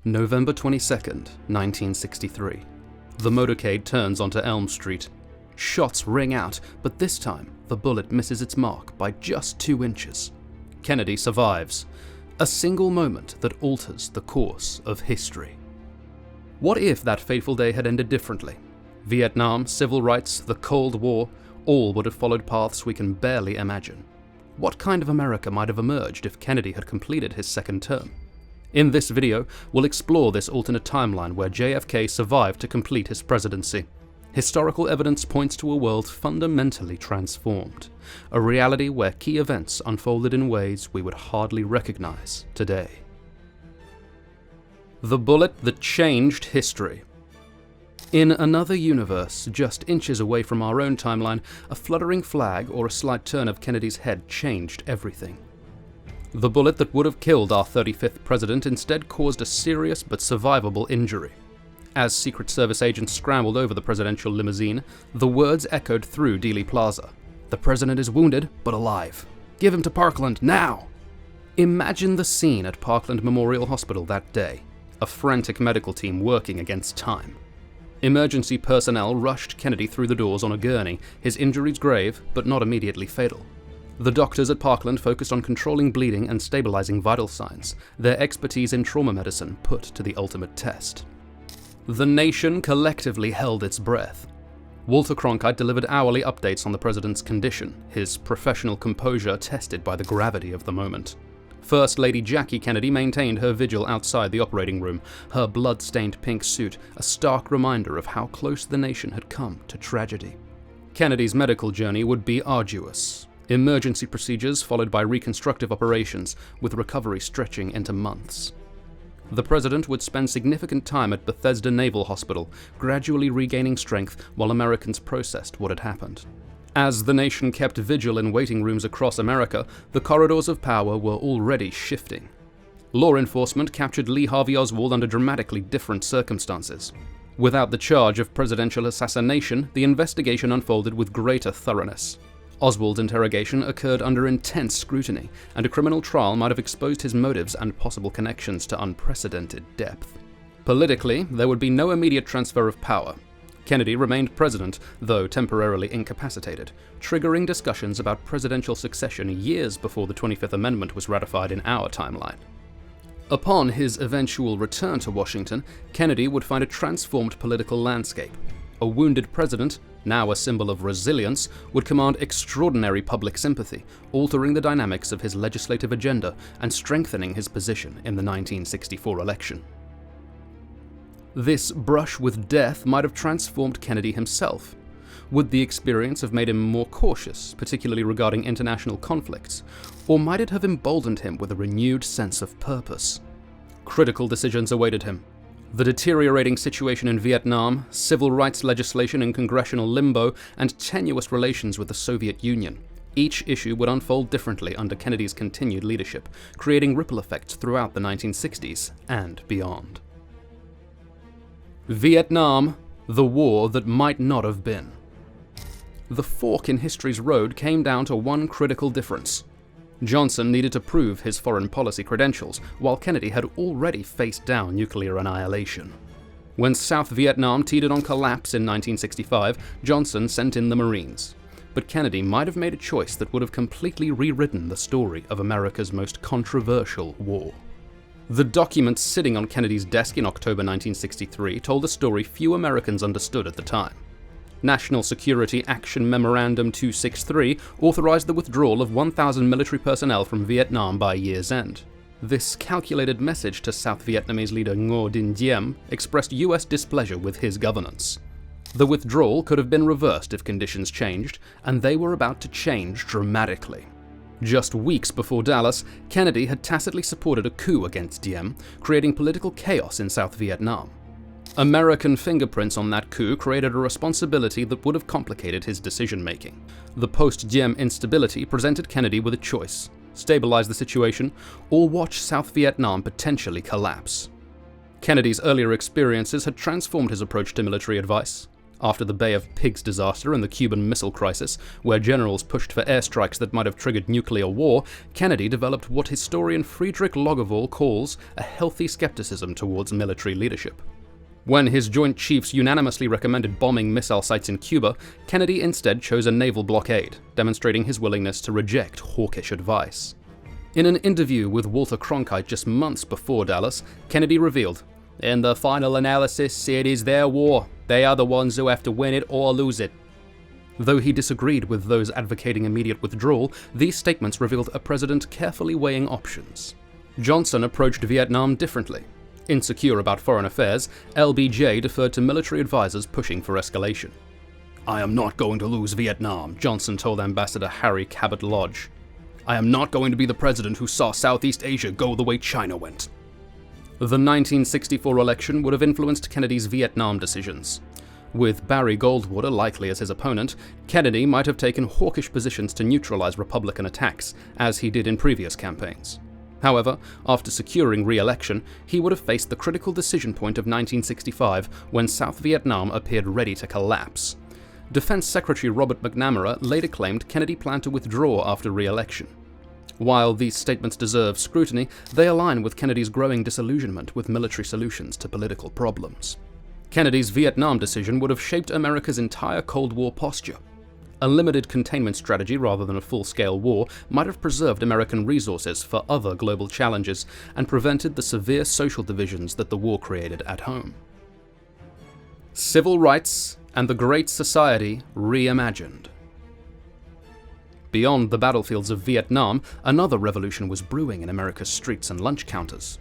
November 22nd, 1963. The motorcade turns onto Elm Street. Shots ring out, but this time the bullet misses its mark by just 2 inches. Kennedy survives. A single moment that alters the course of history. What if that fateful day had ended differently? Vietnam, civil rights, the Cold War, all would have followed paths we can barely imagine. What kind of America might have emerged if Kennedy had completed his second term? In this video, we'll explore this alternate timeline where JFK survived to complete his presidency. Historical evidence points to a world fundamentally transformed, a reality where key events unfolded in ways we would hardly recognize today. The bullet that changed history. In another universe, just inches away from our own timeline, a fluttering flag or a slight turn of Kennedy's head changed everything. The bullet that would have killed our 35th president instead caused a serious but survivable injury. As Secret Service agents scrambled over the presidential limousine, the words echoed through Dealey Plaza. "The president is wounded, but alive. Give him to Parkland, now!" Imagine the scene at Parkland Memorial Hospital that day. A frantic medical team working against time. Emergency personnel rushed Kennedy through the doors on a gurney, his injuries grave, but not immediately fatal. The doctors at Parkland focused on controlling bleeding and stabilizing vital signs, their expertise in trauma medicine put to the ultimate test. The nation collectively held its breath. Walter Cronkite delivered hourly updates on the president's condition, his professional composure tested by the gravity of the moment. First Lady Jackie Kennedy maintained her vigil outside the operating room, her blood-stained pink suit a stark reminder of how close the nation had come to tragedy. Kennedy's medical journey would be arduous. Emergency procedures followed by reconstructive operations, with recovery stretching into months. The president would spend significant time at Bethesda Naval Hospital, gradually regaining strength while Americans processed what had happened. As the nation kept vigil in waiting rooms across America, the corridors of power were already shifting. Law enforcement captured Lee Harvey Oswald under dramatically different circumstances. Without the charge of presidential assassination, the investigation unfolded with greater thoroughness. Oswald's interrogation occurred under intense scrutiny, and a criminal trial might have exposed his motives and possible connections to unprecedented depth. Politically, there would be no immediate transfer of power. Kennedy remained president, though temporarily incapacitated, triggering discussions about presidential succession years before the 25th Amendment was ratified in our timeline. Upon his eventual return to Washington, Kennedy would find a transformed political landscape. A wounded president, now a symbol of resilience, would command extraordinary public sympathy, altering the dynamics of his legislative agenda and strengthening his position in the 1964 election. This brush with death might have transformed Kennedy himself. Would the experience have made him more cautious, particularly regarding international conflicts, or might it have emboldened him with a renewed sense of purpose? Critical decisions awaited him. The deteriorating situation in Vietnam, civil rights legislation in congressional limbo, and tenuous relations with the Soviet Union. Each issue would unfold differently under Kennedy's continued leadership, creating ripple effects throughout the 1960s and beyond. Vietnam, the war that might not have been. The fork in history's road came down to one critical difference. Johnson needed to prove his foreign policy credentials, while Kennedy had already faced down nuclear annihilation. When South Vietnam teetered on collapse in 1965, Johnson sent in the Marines. But Kennedy might have made a choice that would have completely rewritten the story of America's most controversial war. The documents sitting on Kennedy's desk in October 1963 told a story few Americans understood at the time. National Security Action Memorandum 263 authorized the withdrawal of 1,000 military personnel from Vietnam by year's end. This calculated message to South Vietnamese leader Ngo Dinh Diem expressed US displeasure with his governance. The withdrawal could have been reversed if conditions changed, and they were about to change dramatically. Just weeks before Dallas, Kennedy had tacitly supported a coup against Diem, creating political chaos in South Vietnam. American fingerprints on that coup created a responsibility that would have complicated his decision-making. The post-Diem instability presented Kennedy with a choice: stabilize the situation, or watch South Vietnam potentially collapse. Kennedy's earlier experiences had transformed his approach to military advice. After the Bay of Pigs disaster and the Cuban Missile Crisis, where generals pushed for airstrikes that might have triggered nuclear war, Kennedy developed what historian Friedrich Loggeval calls a healthy skepticism towards military leadership. When his Joint Chiefs unanimously recommended bombing missile sites in Cuba, Kennedy instead chose a naval blockade, demonstrating his willingness to reject hawkish advice. In an interview with Walter Cronkite just months before Dallas, Kennedy revealed, "In the final analysis, it is their war. They are the ones who have to win it or lose it." Though he disagreed with those advocating immediate withdrawal, these statements revealed a president carefully weighing options. Johnson approached Vietnam differently. Insecure about foreign affairs, LBJ deferred to military advisors pushing for escalation. "I am not going to lose Vietnam," Johnson told Ambassador Harry Cabot Lodge. "I am not going to be the president who saw Southeast Asia go the way China went." The 1964 election would have influenced Kennedy's Vietnam decisions. With Barry Goldwater likely as his opponent, Kennedy might have taken hawkish positions to neutralize Republican attacks, as he did in previous campaigns. However, after securing re-election, he would have faced the critical decision point of 1965 when South Vietnam appeared ready to collapse. Defense Secretary Robert McNamara later claimed Kennedy planned to withdraw after re-election. While these statements deserve scrutiny, they align with Kennedy's growing disillusionment with military solutions to political problems. Kennedy's Vietnam decision would have shaped America's entire Cold War posture. A limited containment strategy rather than a full-scale war might have preserved American resources for other global challenges and prevented the severe social divisions that the war created at home. Civil rights and the Great Society reimagined. Beyond the battlefields of Vietnam, another revolution was brewing in America's streets and lunch counters.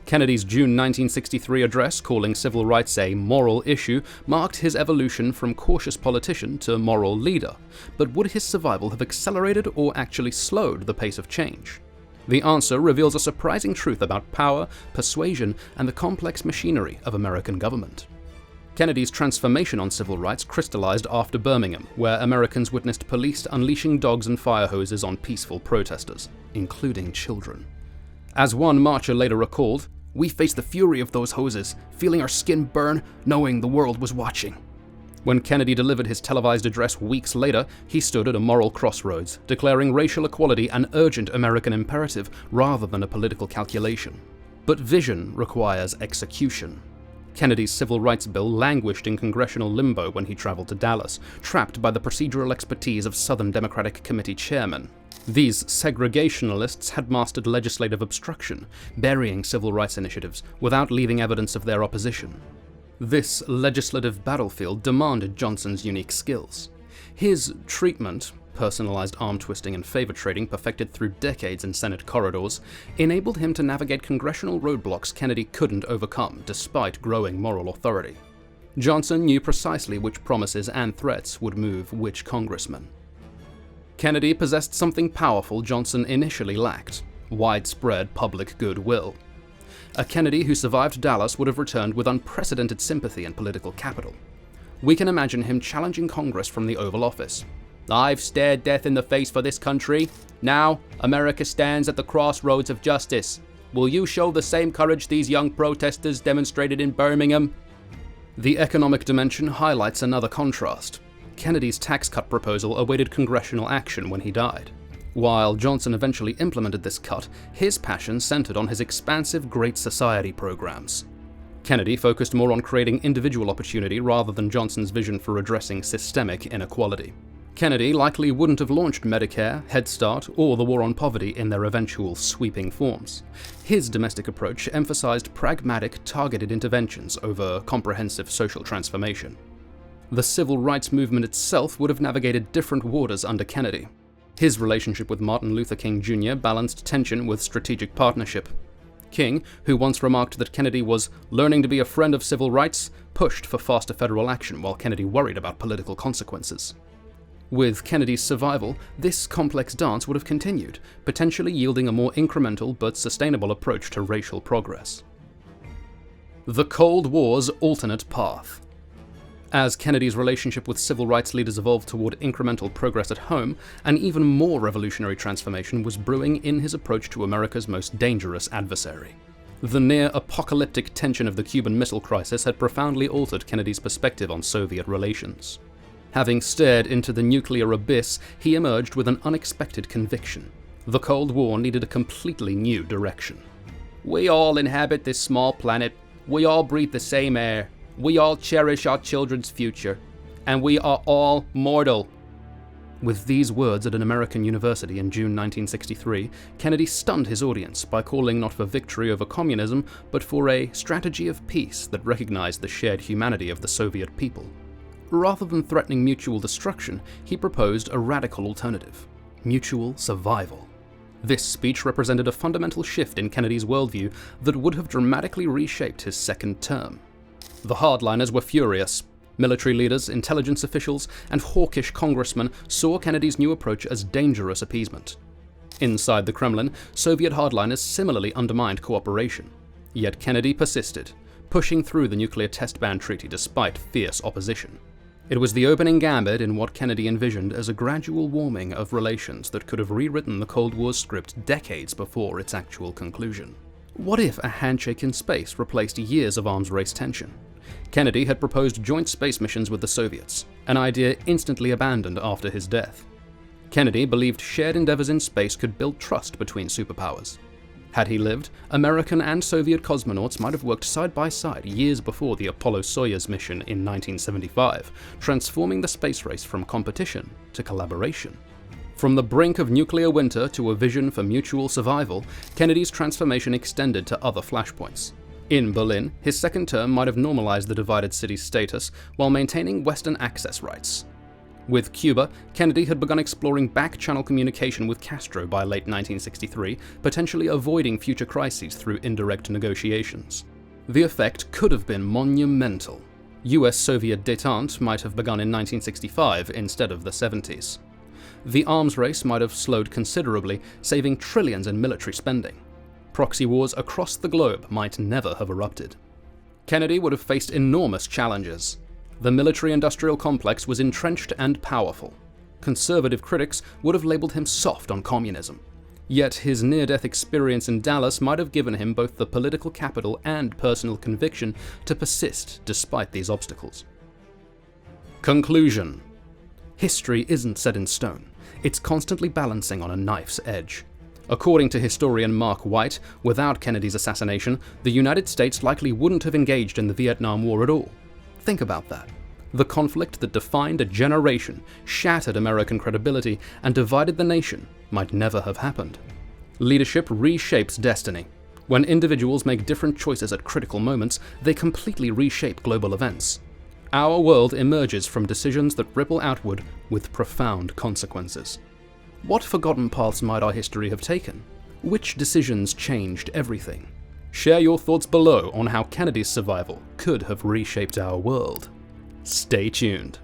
Kennedy's June 1963 address calling civil rights a moral issue marked his evolution from cautious politician to moral leader, but would his survival have accelerated or actually slowed the pace of change? The answer reveals a surprising truth about power, persuasion, and the complex machinery of American government. Kennedy's transformation on civil rights crystallized after Birmingham, where Americans witnessed police unleashing dogs and fire hoses on peaceful protesters, including children. As one marcher later recalled, "We faced the fury of those hoses, feeling our skin burn, knowing the world was watching." When Kennedy delivered his televised address weeks later, he stood at a moral crossroads, declaring racial equality an urgent American imperative rather than a political calculation. But vision requires execution. Kennedy's civil rights bill languished in congressional limbo when he traveled to Dallas, trapped by the procedural expertise of Southern Democratic Committee chairmen. These segregationalists had mastered legislative obstruction, burying civil rights initiatives without leaving evidence of their opposition. This legislative battlefield demanded Johnson's unique skills. His treatment, personalized arm-twisting and favor trading perfected through decades in Senate corridors, enabled him to navigate congressional roadblocks Kennedy couldn't overcome despite growing moral authority. Johnson knew precisely which promises and threats would move which congressman. Kennedy possessed something powerful Johnson initially lacked: widespread public goodwill. A Kennedy who survived Dallas would have returned with unprecedented sympathy and political capital. We can imagine him challenging Congress from the Oval Office. "I've stared death in the face for this country. Now, America stands at the crossroads of justice. Will you show the same courage these young protesters demonstrated in Birmingham?" The economic dimension highlights another contrast. Kennedy's tax cut proposal awaited congressional action when he died. While Johnson eventually implemented this cut, his passion centered on his expansive Great Society programs. Kennedy focused more on creating individual opportunity rather than Johnson's vision for addressing systemic inequality. Kennedy likely wouldn't have launched Medicare, Head Start, or the War on Poverty in their eventual sweeping forms. His domestic approach emphasized pragmatic, targeted interventions over comprehensive social transformation. The civil rights movement itself would have navigated different waters under Kennedy. His relationship with Martin Luther King Jr. balanced tension with strategic partnership. King, who once remarked that Kennedy was learning to be a friend of civil rights, pushed for faster federal action while Kennedy worried about political consequences. With Kennedy's survival, this complex dance would have continued, potentially yielding a more incremental but sustainable approach to racial progress. The Cold War's alternate path. As Kennedy's relationship with civil rights leaders evolved toward incremental progress at home, an even more revolutionary transformation was brewing in his approach to America's most dangerous adversary. The near-apocalyptic tension of the Cuban Missile Crisis had profoundly altered Kennedy's perspective on Soviet relations. Having stared into the nuclear abyss, he emerged with an unexpected conviction. The Cold War needed a completely new direction. "We all inhabit this small planet. We all breathe the same air. We all cherish our children's future. And we are all mortal." With these words at an American university in June 1963, Kennedy stunned his audience by calling not for victory over communism, but for a strategy of peace that recognized the shared humanity of the Soviet people. Rather than threatening mutual destruction, he proposed a radical alternative: mutual survival. This speech represented a fundamental shift in Kennedy's worldview that would have dramatically reshaped his second term. The hardliners were furious. Military leaders, intelligence officials, and hawkish congressmen saw Kennedy's new approach as dangerous appeasement. Inside the Kremlin, Soviet hardliners similarly undermined cooperation. Yet Kennedy persisted, pushing through the nuclear test ban treaty despite fierce opposition. It was the opening gambit in what Kennedy envisioned as a gradual warming of relations that could have rewritten the Cold War's script decades before its actual conclusion. What if a handshake in space replaced years of arms race tension? Kennedy had proposed joint space missions with the Soviets, an idea instantly abandoned after his death. Kennedy believed shared endeavors in space could build trust between superpowers. Had he lived, American and Soviet cosmonauts might have worked side by side years before the Apollo-Soyuz mission in 1975, transforming the space race from competition to collaboration. From the brink of nuclear winter to a vision for mutual survival, Kennedy's transformation extended to other flashpoints. In Berlin, his second term might have normalized the divided city's status while maintaining Western access rights. With Cuba, Kennedy had begun exploring back-channel communication with Castro by late 1963, potentially avoiding future crises through indirect negotiations. The effect could have been monumental. US-Soviet détente might have begun in 1965 instead of the 70s. The arms race might have slowed considerably, saving trillions in military spending. Proxy wars across the globe might never have erupted. Kennedy would have faced enormous challenges. The military-industrial complex was entrenched and powerful. Conservative critics would have labeled him soft on communism. Yet his near-death experience in Dallas might have given him both the political capital and personal conviction to persist despite these obstacles. Conclusion. History isn't set in stone. It's constantly balancing on a knife's edge. According to historian Mark White, without Kennedy's assassination, the United States likely wouldn't have engaged in the Vietnam War at all. Think about that. The conflict that defined a generation, shattered American credibility, and divided the nation might never have happened. Leadership reshapes destiny. When individuals make different choices at critical moments, they completely reshape global events. Our world emerges from decisions that ripple outward with profound consequences. What forgotten paths might our history have taken? Which decisions changed everything? Share your thoughts below on how Kennedy's survival could have reshaped our world. Stay tuned.